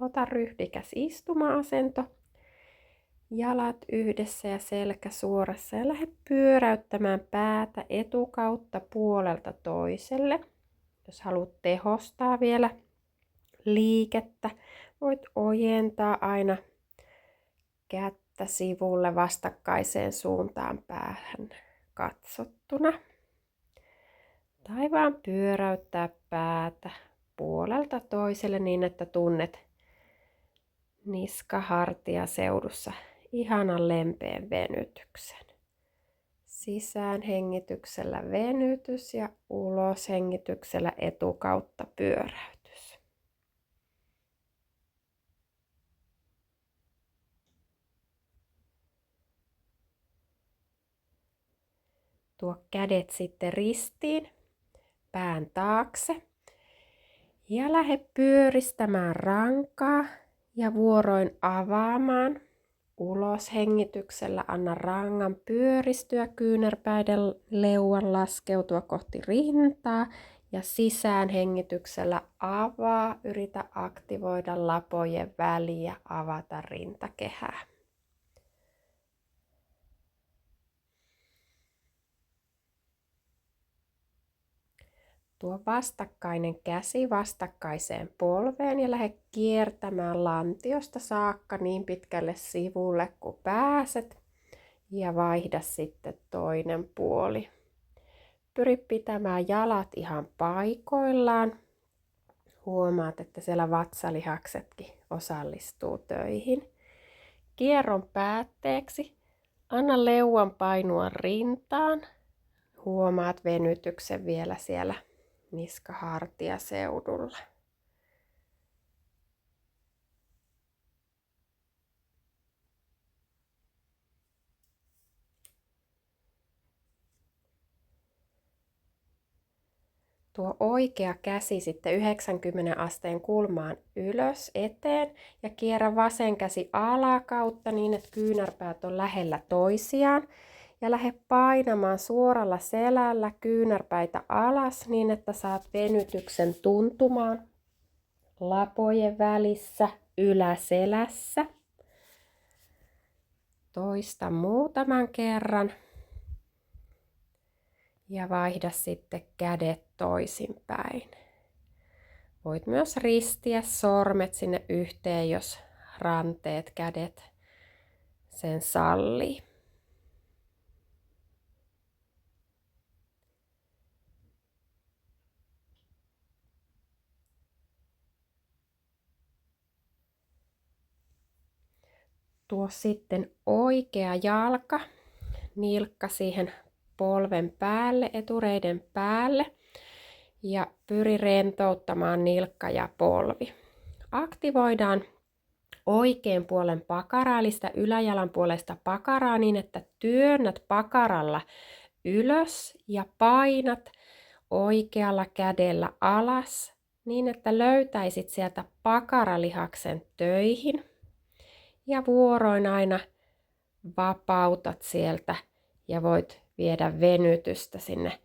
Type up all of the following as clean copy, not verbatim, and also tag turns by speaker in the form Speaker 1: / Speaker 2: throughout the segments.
Speaker 1: Ota ryhdikäs istuma-asento. Jalat yhdessä ja selkä suorassa ja lähde pyöräyttämään päätä etukautta puolelta toiselle. Jos haluat tehostaa vielä liikettä, voit ojentaa aina kättä sivulle vastakkaiseen suuntaan päähän katsottuna. Tai vaan pyöräyttää päätä puolelta toiselle niin, että tunnet niska-hartiaseudussa ihanan lempeän venytyksen. Sisään hengityksellä venytys ja ulos hengityksellä etukautta pyöräytys. Tuo kädet sitten ristiin, pään taakse ja lähde pyöristämään rankaa ja vuoroin avaamaan. Ulos hengityksellä anna rangan pyöristyä, kyynärpäiden leuan laskeutua kohti rintaa ja sisään hengityksellä avaa, yritä aktivoida lapojen väliä, avata rintakehää. Tuo vastakkainen käsi vastakkaiseen polveen ja lähde kiertämään lantiosta saakka niin pitkälle sivulle kuin pääset. Ja vaihda sitten toinen puoli. Pyri pitämään jalat ihan paikoillaan. Huomaat, että siellä vatsalihaksetkin osallistuu töihin. Kierron päätteeksi anna leuan painua rintaan. Huomaat venytyksen vielä siellä niska-hartiaseudulla. Tuo oikea käsi sitten 90 asteen kulmaan ylös eteen ja kierrä vasen käsi alakautta niin, että kyynärpäät on lähellä toisiaan. Ja lähde painamaan suoralla selällä kyynärpäitä alas niin, että saat venytyksen tuntumaan lapojen välissä yläselässä. Toista muutaman kerran. Ja vaihda sitten kädet toisinpäin. Voit myös ristiä sormet sinne yhteen, jos ranteet, kädet sen sallii. Tuo sitten oikea jalka, nilkka siihen polven päälle, etureiden päälle ja pyri rentouttamaan nilkka ja polvi. Aktivoidaan oikean puolen pakaraa, eli sitä yläjalan puolesta pakaraa niin, että työnnät pakaralla ylös ja painat oikealla kädellä alas niin, että löytäisit sieltä pakaralihaksen töihin. Ja vuoroin aina vapautat sieltä ja voit viedä venytystä sinne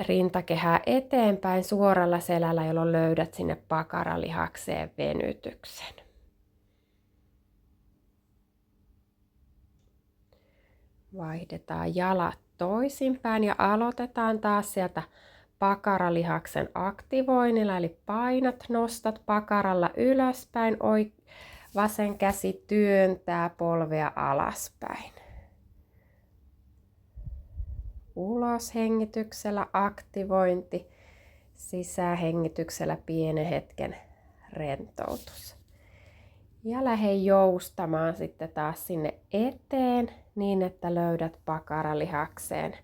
Speaker 1: rintakehää eteenpäin suoralla selällä, jolloin löydät sinne pakaralihakseen venytyksen. Vaihdetaan jalat toisinpäin ja aloitetaan taas sieltä pakaralihaksen aktivoinnilla, eli painat, nostat pakaralla ylöspäin, vasen käsi työntää polvea alaspäin. Ulos hengityksellä aktivointi, sisähengityksellä pienen hetken rentoutus. Ja lähde joustamaan sitten taas sinne eteen niin, että löydät pakaralihakseen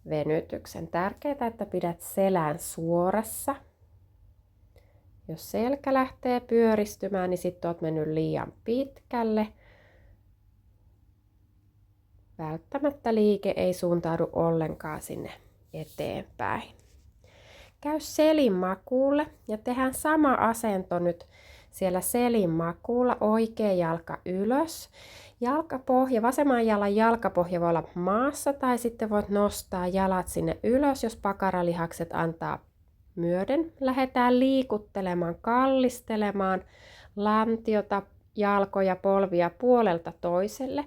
Speaker 1: venytyksen. Tärkeää, että pidät selän suorassa. Jos selkä lähtee pyöristymään, niin sitten olet mennyt liian pitkälle. Välttämättä liike ei suuntaudu ollenkaan sinne eteenpäin. Käy selin makuulle ja tehdään sama asento nyt siellä selin makuulla. Oikea jalka ylös. Jalkapohja, vasemman jalan jalkapohja voi olla maassa tai sitten voit nostaa jalat sinne ylös, jos pakaralihakset antaa myöden lähdetään liikuttelemaan, kallistelemaan lantiota, jalkoja, polvia puolelta toiselle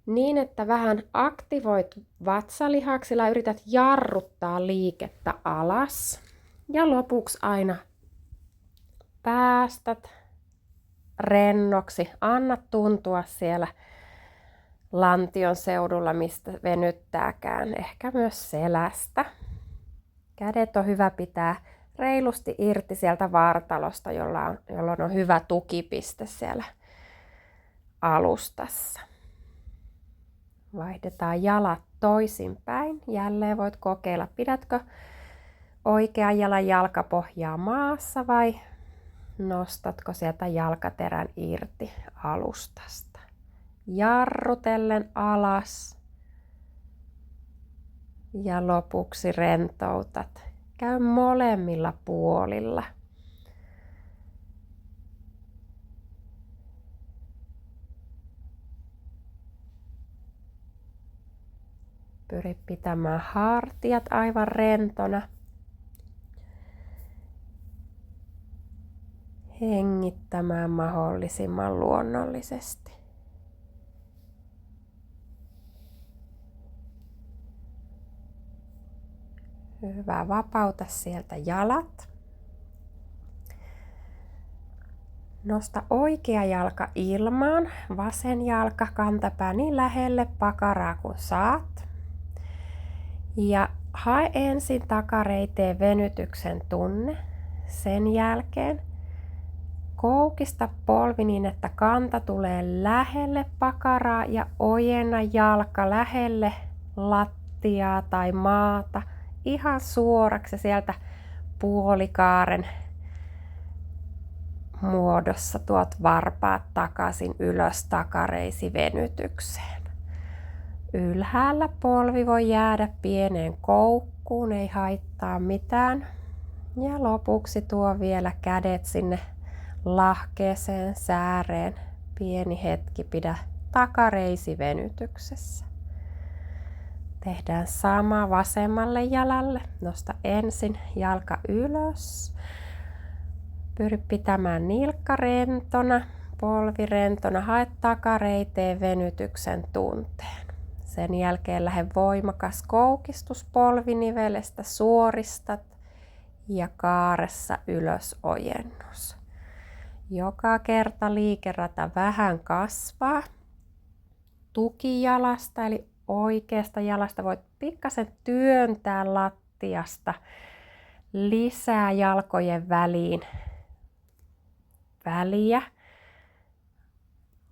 Speaker 1: niin, että vähän aktivoit vatsalihaksilla ja yrität jarruttaa liikettä alas. Ja lopuksi aina päästät rennoksi. Anna tuntua siellä lantion seudulla, mistä venyttääkään, ehkä myös selästä. Kädet on hyvä pitää reilusti irti sieltä vartalosta, jolloin on hyvä tukipiste siellä alustassa. Vaihdetaan jalat toisinpäin. Jälleen voit kokeilla, pidätkö oikean jalan jalkapohjaa maassa vai nostatko sieltä jalkaterän irti alustasta. Jarrutellen alas ja lopuksi rentoutat. Käy molemmilla puolilla. Pyri pitämään hartiat aivan rentona. Hengittämään mahdollisimman luonnollisesti. Hyvä, vapauta sieltä jalat. Nosta oikea jalka ilmaan, vasen jalka kantapää niin lähelle pakaraa kuin saat. Ja hae ensin takareiteen venytyksen tunne. Sen jälkeen koukista polvi niin, että kanta tulee lähelle pakaraa ja ojenna jalka lähelle lattiaa tai maata ihan suoraksi sieltä puolikaaren muodossa tuot varpaat takaisin ylös takareisi venytykseen. Ylhäällä polvi voi jäädä pieneen koukkuun, ei haittaa mitään. Ja lopuksi tuo vielä kädet sinne lahkeeseen sääreen. Pieni hetki, pidä takareisi venytyksessä. Tehdään sama vasemmalle jalalle. Nosta ensin jalka ylös. Pyri pitämään nilkka rentona, polvi rentona. Hae takareiteen venytyksen tunteen. Sen jälkeen lähde voimakas koukistus polvinivelestä, suoristat ja kaaressa ylös ojennus. Joka kerta liikerata vähän kasvaa. Tukijalasta eli oikeasta jalasta voit pikkasen työntää lattiasta lisää jalkojen väliin väliä.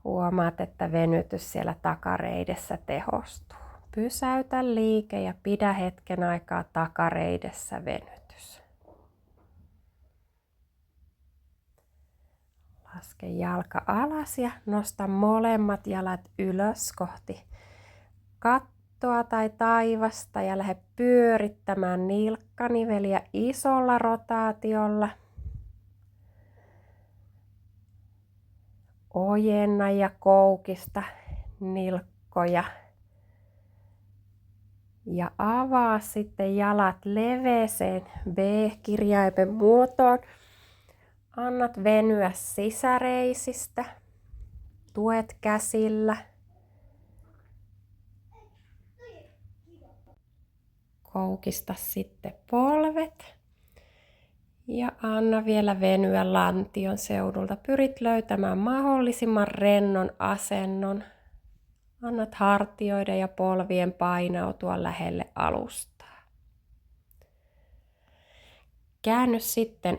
Speaker 1: Huomaat, että venytys siellä takareidessä tehostuu. Pysäytä liike ja pidä hetken aikaa takareidessä venytys. Laske jalka alas ja nosta molemmat jalat ylös kohti kattoa tai taivasta ja lähde pyörittämään nilkkaniveliä isolla rotaatiolla. Ojenna ja koukista nilkkoja. Ja avaa sitten jalat leveeseen V-kirjaimen muotoon. Annat venyä sisäreisistä. Tuet käsillä. Koukista sitten polvet. Ja anna vielä venyä lantion seudulta. Pyrit löytämään mahdollisimman rennon asennon. Annat hartioiden ja polvien painautua lähelle alustaa. Käänny sitten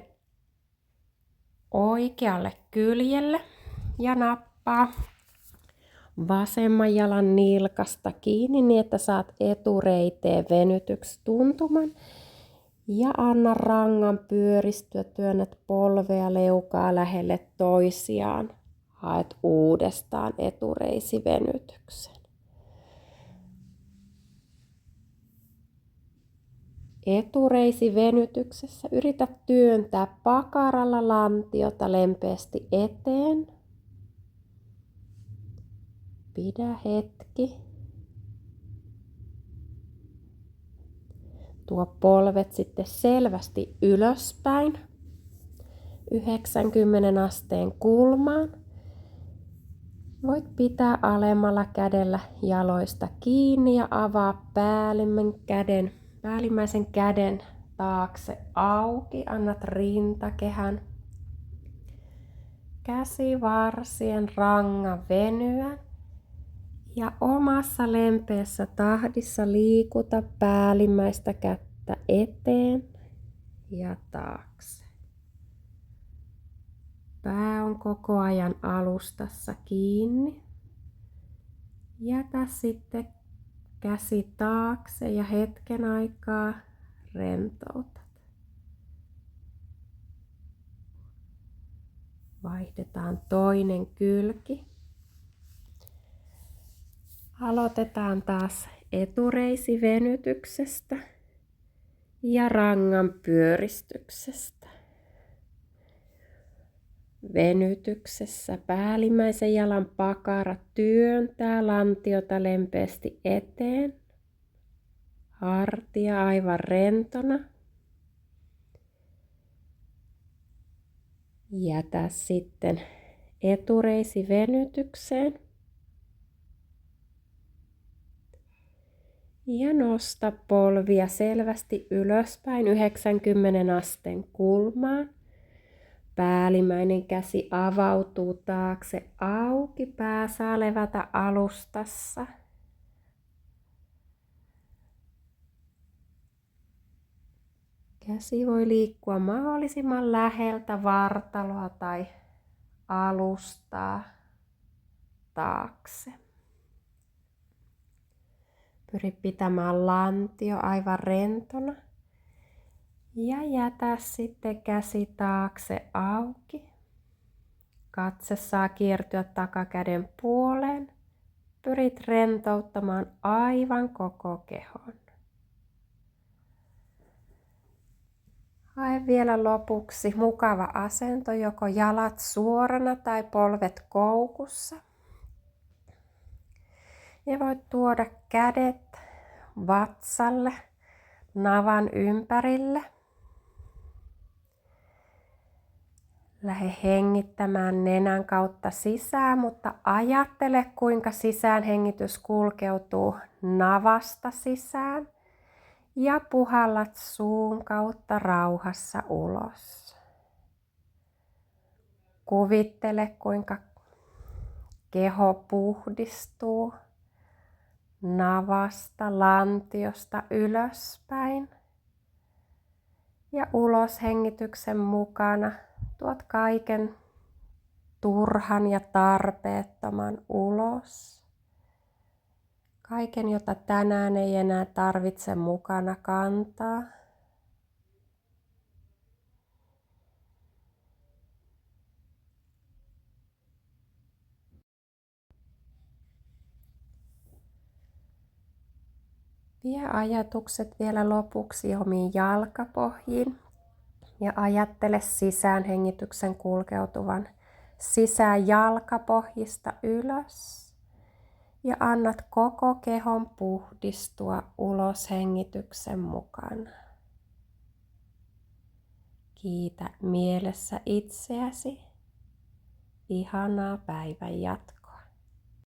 Speaker 1: oikealle kyljelle ja nappaa vasemman jalan nilkasta kiinni niin, että saat etureiteen venytyksi tuntuman. Ja anna rangan pyöristyä, työnnät polvea leukaa lähelle toisiaan. Haet uudestaan etureisivenytyksen. Etureisivenytyksessä yritä työntää pakaralla lantiota lempeästi eteen. Pidä hetki. Tuo polvet sitten selvästi ylöspäin 90 asteen kulmaan. Voit pitää alemmalla kädellä jaloista kiinni ja avaa päällimmäisen käden taakse auki. Annat rintakehän, käsivarsien rangan venyä ja omassa lempeässä tahdissa liikuta päällimmäistä kättä eteen ja taakse. Pää on koko ajan alustassa kiinni. Jätä sitten käsi taakse ja hetken aikaa rentoutat. Vaihdetaan toinen kylki. Aloitetaan taas etureisivenytyksestä ja rangan pyöristyksestä. Venytyksessä päällimmäisen jalan pakara työntää lantiota lempeästi eteen. Hartia aivan rentona. Jätä sitten etureisivenytykseen. Ja nosta polvia selvästi ylöspäin 90 asteen kulmaan. Päällimmäinen käsi avautuu taakse auki, pää saa levätä alustassa. Käsi voi liikkua mahdollisimman läheltä vartaloa tai alustaa taakse. Pyri pitämään lantio aivan rentona. Ja jätä sitten käsi taakse auki. Katse saa kiertyä takakäden puoleen. Pyrit rentouttamaan aivan koko kehon. Hae vielä lopuksi mukava asento, joko jalat suorana tai polvet koukussa. Ja voit tuoda kädet vatsalle, navan ympärille. Lähde hengittämään nenän kautta sisään, mutta ajattele kuinka sisäänhengitys kulkeutuu navasta sisään ja puhallat suun kautta rauhassa ulos. Kuvittele kuinka keho puhdistuu navasta, lantiosta ylöspäin ja ulos hengityksen mukana. Tuot kaiken turhan ja tarpeettoman ulos. Kaiken, jota tänään ei enää tarvitse mukana kantaa. Vie ajatukset vielä lopuksi omiin jalkapohjiin. Ja ajattele sisäänhengityksen kulkeutuvan sisään jalkapohjista ylös. Ja annat koko kehon puhdistua ulos hengityksen mukana. Kiitä mielessä itseäsi. Ihanaa päivän jatkoa.